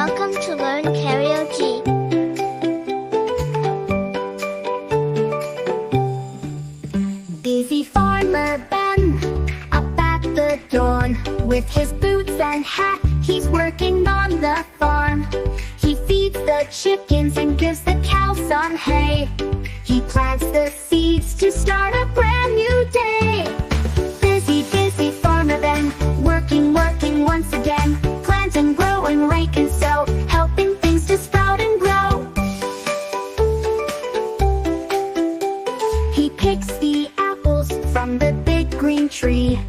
Welcome to Learn Karaoke. Busy farmer Ben, up at the dawn. With his boots and hat, he's working on the farm. He feeds the chickens and gives the cows some hay. He plants the seeds to start a brand new day. Busy, busy farmer Ben, working once again. Plant and grow and rake and sow, helping things to sprout and grow. He picks the apples from the big green tree.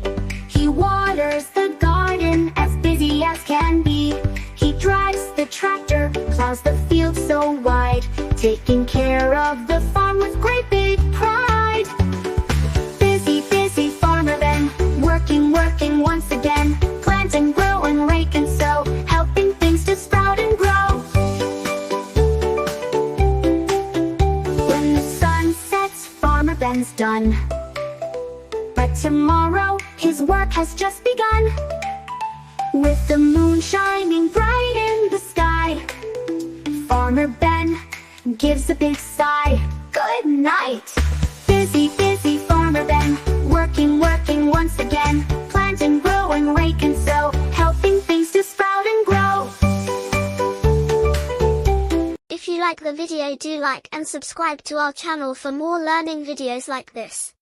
He waters the garden, as busy as can be. He drives the tractor, plows the field so wide, taking care of the farm with great big pride. Busy, busy farmer Ben, working once again. Plant and grow and rake and sow, helping things to sprout and grow. When the sun sets, Farmer Ben's done. But tomorrow, his work has just begun. With the moon shining bright in the sky, Farmer Ben gives a big sigh. Good night. Busy, busy Farmer Ben, working once again. Plant and grow and rake and sow, helping things to sprout and grow. If you like the video, do like and subscribe to our channel for more learning videos like this.